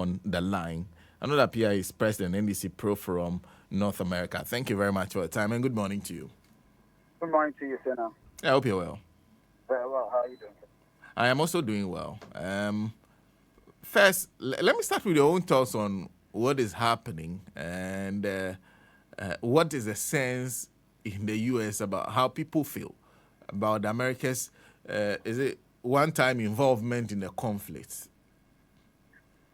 on the line. I know that Pia is President NDC Pro from North America. Thank you very much for your time and good morning to you. Good morning to you, Senna. I hope you're well. Very well. How are you doing? I am also doing well. First, let me start with your own thoughts on what is happening and what is the sense in the U.S. about how people feel about America's, is it one-time involvement in the conflict?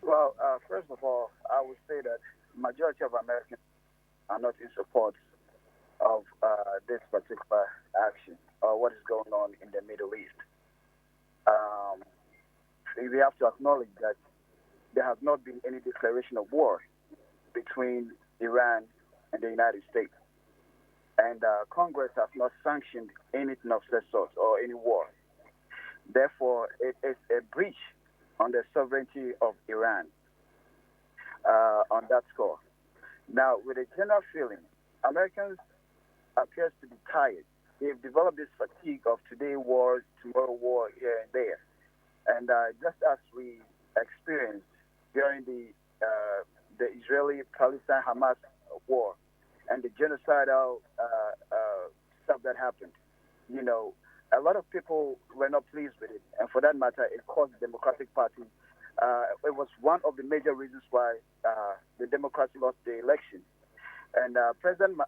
Well, first of all, I would say that majority of Americans are not in support of this particular action or what is going on in the Middle East. We have to acknowledge that there has not been any declaration of war between Iran and the United States. And Congress has not sanctioned anything of such sort or any war. Therefore, it is a breach on the sovereignty of Iran on that score. Now, with a general feeling, Americans appears to be tired. They've developed this fatigue of today war, tomorrow war, here and there. And just as we experienced during the Israeli-Palestine-Hamas war and the genocidal stuff that happened, you know, a lot of people were not pleased with it. And for that matter, it caused the Democratic Party. It was one of the major reasons why the Democrats lost the election. And President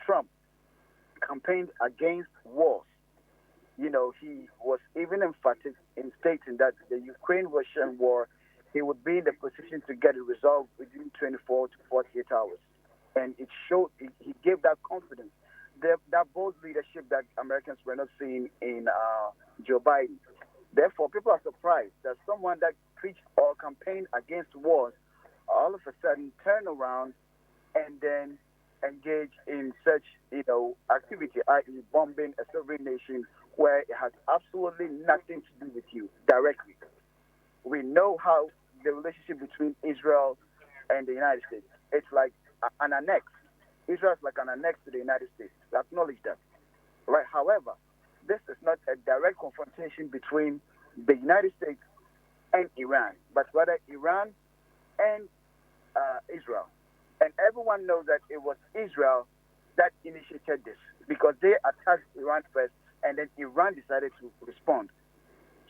Trump campaigned against wars. You know, he was even emphatic in stating that the Ukraine-Russian war, he would be in the position to get it resolved within 24 to 48 hours. And it showed, he gave that confidence, that bold leadership that Americans were not seeing in Joe Biden. Therefore, people are surprised that someone that preached or campaigned against wars all of a sudden turn around and then engage in such, you know, activity, i.e. bombing a sovereign nation where it has absolutely nothing to do with you directly. We know how the relationship between Israel and the United States, it's like an annex. Israel is like an annex to the United States. We acknowledge that. Right? However, this is not a direct confrontation between the United States and Iran, but rather Iran and Israel. And everyone knows that it was Israel that initiated this because they attacked Iran first and then Iran decided to respond.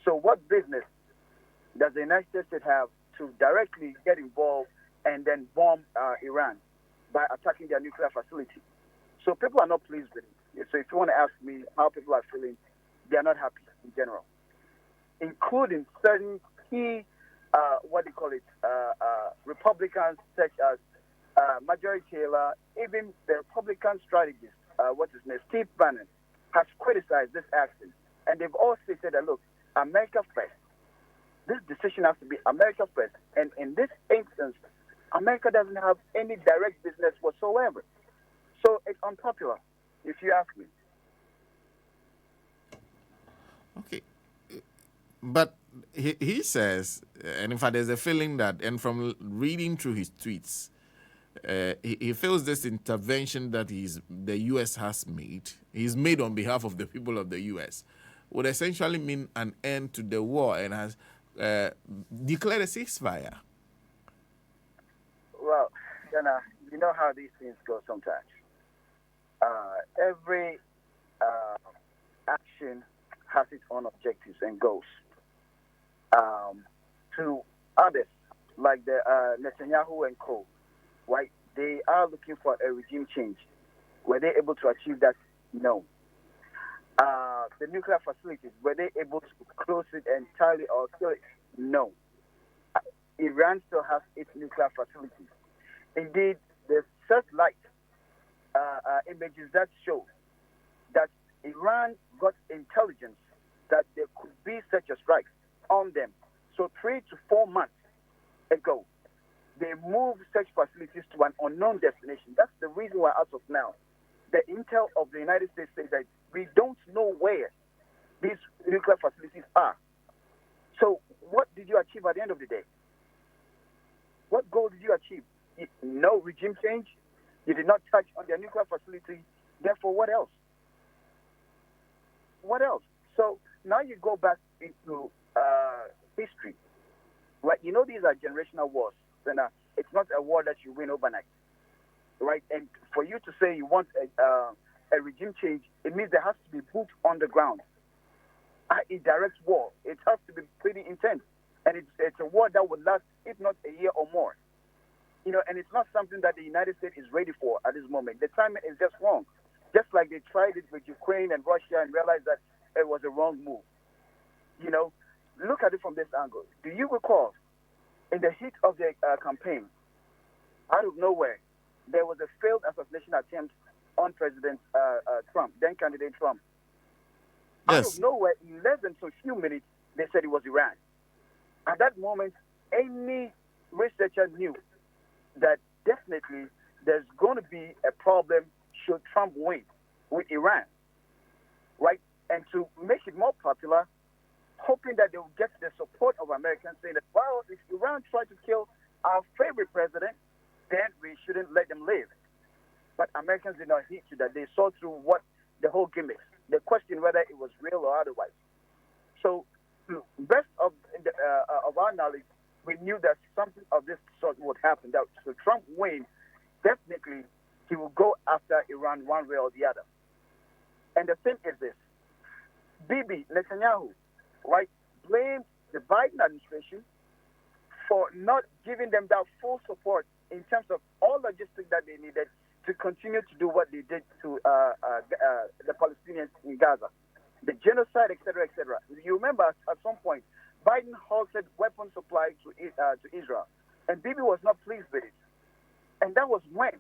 So what business does the United States have to directly get involved and then bomb Iran by attacking their nuclear facility? So people are not pleased with it. So if you want to ask me how people are feeling, they are not happy in general, including certain key, Republicans such as Marjorie Taylor, even the Republican strategist, Steve Bannon, has criticized this action. And they've all stated that, look, America first. This decision has to be America first. And in this instance, America doesn't have any direct business whatsoever. So it's unpopular, if you ask me. Okay. But he says, and in fact, there's a feeling that, and from reading through his tweets, he feels this intervention that the U.S. has made, he's made on behalf of the people of the U.S., would essentially mean an end to the war and has declared a ceasefire. Well, you know how these things go sometimes. Every action has its own objectives and goals. To others, like the Netanyahu and co., right? They are looking for a regime change. Were they able to achieve that? No. The nuclear facilities, were they able to close it entirely or kill it? No. Iran still has its nuclear facilities. Indeed, the satellite images that show that Iran got intelligence that there could be such a strike on them. So 3 to 4 months ago, they moved such facilities to an unknown destination. That's the reason why, as of now, the intel of the United States says that we don't know where these nuclear facilities are. So what did you achieve at the end of the day? What goal did you achieve? No regime change. You did not touch on their nuclear facility. Therefore, what else? What else? So now you go back into history, right? You know, these are generational wars. And, it's not a war that you win overnight, right? And for you to say you want a regime change, it means there has to be boots on the ground. A direct war. It has to be pretty intense. And it's a war that will last, if not a year or more. You know, and it's not something that the United States is ready for at this moment. The timing is just wrong. Just like they tried it with Ukraine and Russia and realized that it was a wrong move. You know, look at it from this angle. Do you recall, in the heat of the campaign, out of nowhere, there was a failed assassination attempt on President Trump, then candidate Trump. Yes. Out of nowhere, in less than a few minutes, they said it was Iran. At that moment, any researcher knew that definitely there's going to be a problem should Trump win with Iran, right? And to make it more popular, hoping that they will get the support of Americans, saying that, well, if Iran tried to kill our favorite president, then we shouldn't let them live. But Americans did not heed to that. They saw through what the whole gimmick. They questioned whether it was real or otherwise. So, best of our knowledge, we knew that something of this sort would happen. That so Trump win, definitely he will go after Iran one way or the other. And the thing is this: Bibi Netanyahu, right, blamed the Biden administration for not giving them that full support in terms of all logistics that they needed to continue to do what they did to the Palestinians in Gaza, the genocide, etc., etc. You remember at some point, Biden halted weapon supply to Israel, and Bibi was not pleased with it. And that was when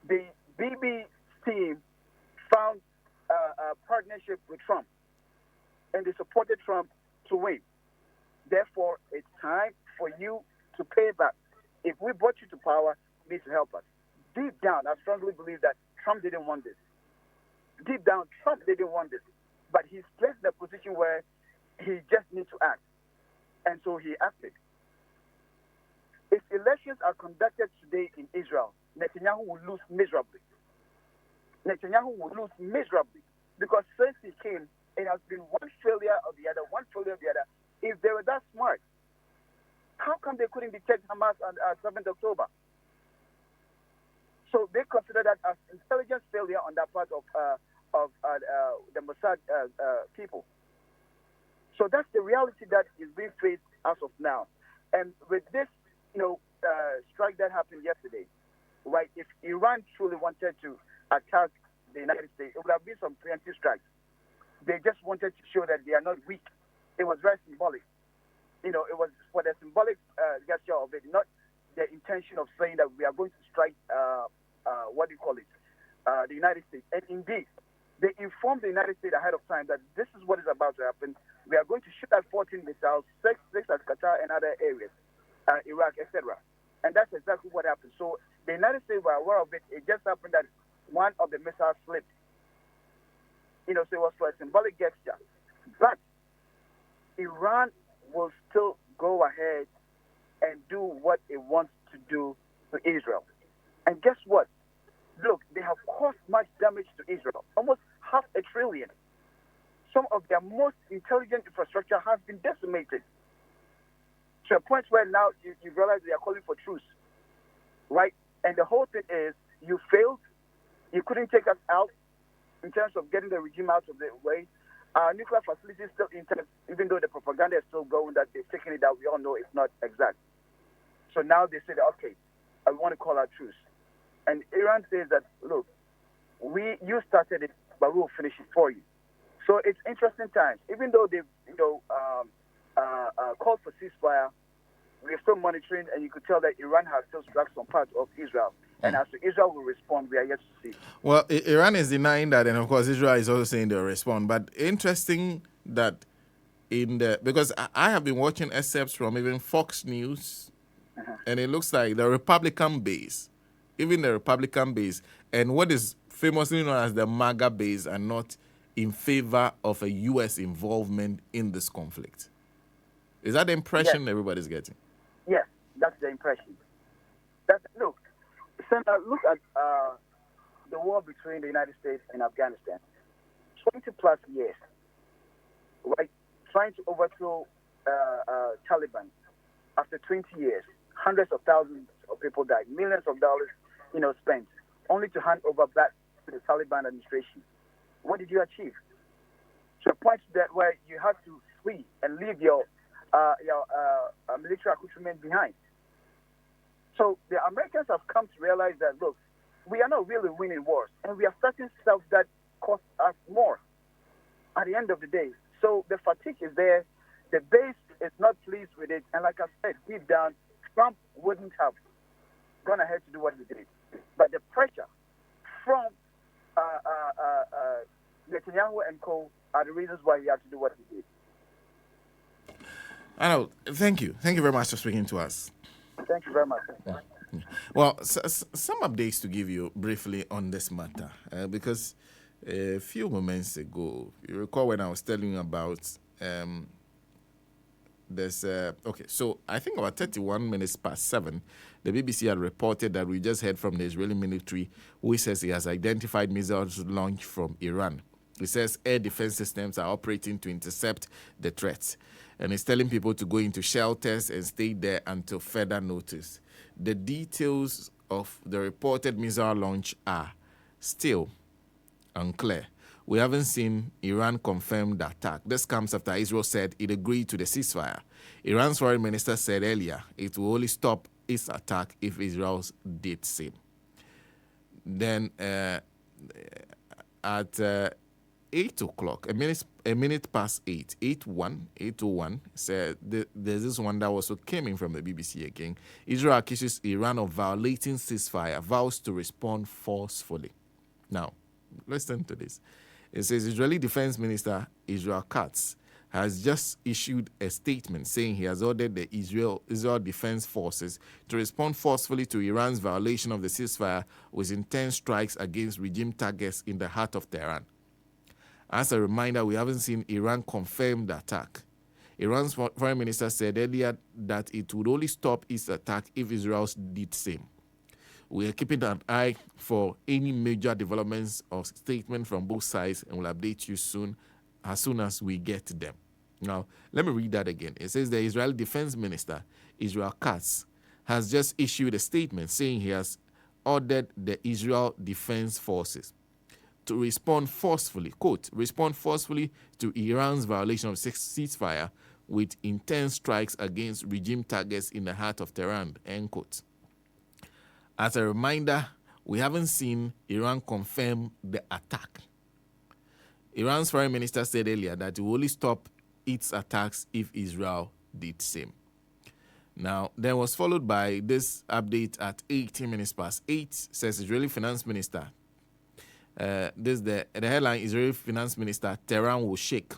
the Bibi team found a partnership with Trump, and they supported Trump to win. Therefore, it's time for you to pay back. If we brought you to power, you need to help us. Deep down, I strongly believe that Trump didn't want this. Deep down, Trump didn't want this. But he's placed in a position where he just needs to act. And so he acted. If elections are conducted today in Israel, Netanyahu will lose miserably. Netanyahu will lose miserably. Because since he came, it has been one failure or the other, one failure or the other. If they were that smart, how come they couldn't detect Hamas on 7th October? So they consider that as intelligence failure on that part of the Mossad people. So that's the reality that is being faced as of now. And with this, strike that happened yesterday, right? If Iran truly wanted to attack the United States, it would have been some preemptive strikes. They just wanted to show that they are not weak. It was very symbolic. It was for the symbolic gesture of it, not the intention of saying that we are going to strike, the United States. And indeed, they informed the United States ahead of time that this is what is about to happen. We are going to shoot at 14 missiles, 6 at Qatar and other areas, Iraq, etc. And that's exactly what happened. So the United States were aware of it. It just happened that one of the missiles slipped. So it was for a symbolic gesture. But Iran will still go ahead and do what it wants to do to Israel. And guess what? Look, they have caused much damage to Israel, almost $500 billion. Some of their most intelligent infrastructure has been decimated to a point where now you realize they are calling for truce, right? And the whole thing is you failed. You couldn't take us out in terms of getting the regime out of the way. Our nuclear facility is still intact, even though the propaganda is still going that they're taking it out. We all know it's not exact. So now they say, okay, I want to call our truce. And Iran says that, look, you started it, but we will finish it for you. So it's interesting times. Even though they've called for ceasefire, we're still monitoring, and you could tell that Iran has still struck some parts of Israel. And as to Israel will respond, we are yet to see. Well, Iran is denying that, and of course Israel is also saying they'll respond. But interesting that because I have been watching excerpts from even Fox News, and it looks like the Republican base, and what is famously known as the MAGA base, are not in favor of a U.S. involvement in this conflict. Is that the impression everybody's getting? Yes, that's the impression. Look, Senator, look at the war between the United States and Afghanistan. 20 plus years, right? Trying to overthrow Taliban. after 20 years, hundreds of thousands of people died, millions of dollars, spent, only to hand over back to the Taliban administration. What did you achieve? To a point that where you had to flee and leave your military accoutrement behind. So the Americans have come to realize that, look, we are not really winning wars, and we are starting stuff that costs us more at the end of the day. So the fatigue is there. The base is not pleased with it. And like I said, deep down, Trump wouldn't have gone ahead to do what he did. But the pressure from Netanyahu and co. are the reasons why he had to do what he did. I know. Thank you. Thank you very much for speaking to us. Thank you very much. Well, some updates to give you briefly on this matter, because a few moments ago, you recall when I was telling you about this. Okay, so I think about 31 minutes past 7, the BBC had reported that we just heard from the Israeli military, who says he has identified missiles launched from Iran. It says air defense systems are operating to intercept the threats. And it's telling people to go into shelters and stay there until further notice. The details of the reported missile launch are still unclear. We haven't seen Iran confirm the attack. This comes after Israel said it agreed to the ceasefire. Iran's foreign minister said earlier it will only stop its attack if Israel did same. Then at 8 o'clock, a minute past 8, 8:01, said there's this one that also came in from the BBC again. Israel accuses Iran of violating ceasefire, vows to respond forcefully. Now, listen to this. It says Israeli Defense Minister Israel Katz has just issued a statement saying he has ordered the Israel Defense Forces to respond forcefully to Iran's violation of the ceasefire with intense strikes against regime targets in the heart of Tehran. As a reminder, we haven't seen Iran confirm the attack. Iran's foreign minister said earlier that it would only stop its attack if Israel did same. We are keeping an eye for any major developments or statements from both sides and will update you soon as we get them. Now, let me read that again. It says the Israeli Defense Minister, Israel Katz, has just issued a statement saying he has ordered the Israel Defense Forces to respond forcefully, quote, respond forcefully to Iran's violation of ceasefire with intense strikes against regime targets in the heart of Tehran, end quote. As a reminder, we haven't seen Iran confirm the attack. Iran's foreign minister said earlier that it will only stop its attacks if Israel did same. Now, there was followed by this update at 18 minutes past 8, says Israeli Finance Minister. The headline, Israeli Finance Minister, Tehran will shake.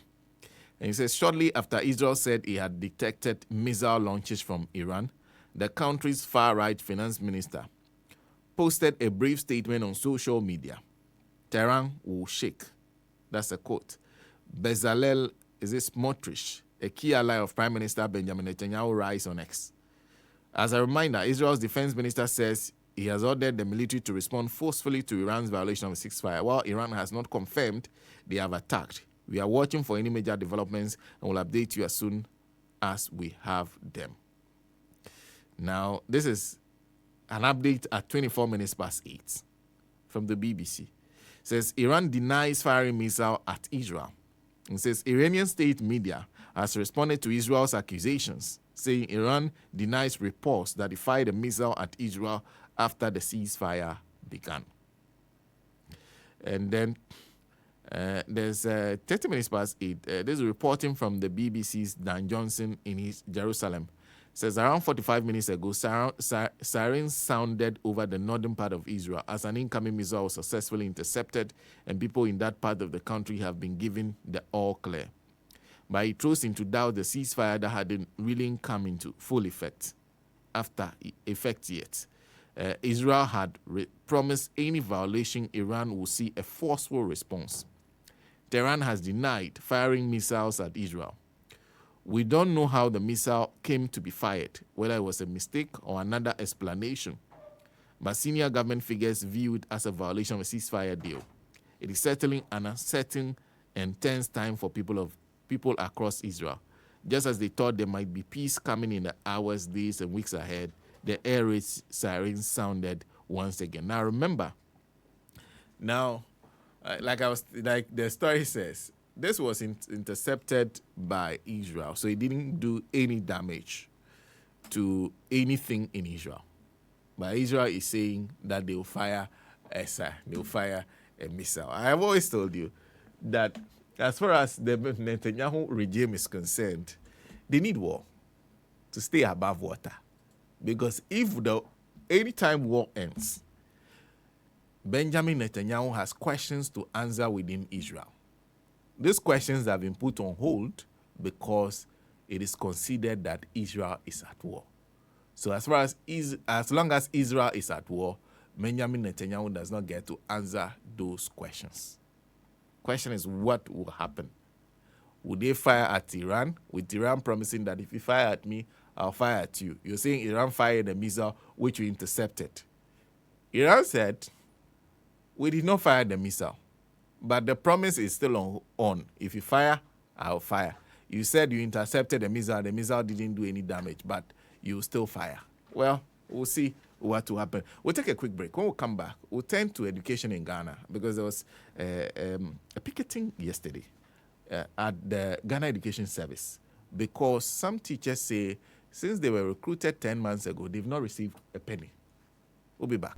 And he says, shortly after Israel said he had detected missile launches from Iran, the country's far-right finance minister posted a brief statement on social media. Tehran will shake. That's a quote. Bezalel Smotrich, a key ally of Prime Minister Benjamin Netanyahu, writes on X. As a reminder, Israel's defense minister says he has ordered the military to respond forcefully to Iran's violation of ceasefire. While Iran has not confirmed they have attacked, we are watching for any major developments and will update you as soon as we have them. Now, this is an update at 24 minutes past 8 from the BBC. It says Iran denies firing missile at Israel. It says Iranian state media has responded to Israel's accusations, saying Iran denies reports that it fired a missile at Israel after the ceasefire began. And then there's 30 minutes past 8. There's a reporting from the BBC's Dan Johnson in Jerusalem. It says around 45 minutes ago, sirens sounded over the northern part of Israel as an incoming missile was successfully intercepted, and people in that part of the country have been given the all clear. But it throws into doubt the ceasefire that hadn't really come into full effect yet. Israel had promised any violation Iran will see a forceful response. Tehran has denied firing missiles at Israel. We don't know how the missile came to be fired, whether it was a mistake or another explanation. But senior government figures view it as a violation of a ceasefire deal. It is certainly an uncertain and tense time for people across Israel. Just as they thought there might be peace coming in the hours, days, and weeks ahead, the air raid sirens sounded once again. Now remember, like the story says, this was intercepted by Israel, so it didn't do any damage to anything in Israel. But Israel is saying that they will fire a missile. I have always told you that as far as the Netanyahu regime is concerned, they need war to stay above water. Because anytime war ends, Benjamin Netanyahu has questions to answer within Israel. These questions have been put on hold because it is considered that Israel is at war. So as long as Israel is at war, Benjamin Netanyahu does not get to answer those questions. Question is, what will happen? Would they fire at Iran? With Iran promising that if you fire at me, I'll fire at you. You're saying Iran fired a missile which we intercepted. Iran said, we did not fire the missile. But the promise is still on. If you fire, I'll fire. You said you intercepted the missile didn't do any damage, but you still fire. Well, we'll see what will happen. We'll take a quick break. When we come back, we'll turn to education in Ghana, because there was a picketing yesterday at the Ghana Education Service, because some teachers say since they were recruited 10 months ago, they've not received a penny. We'll be back.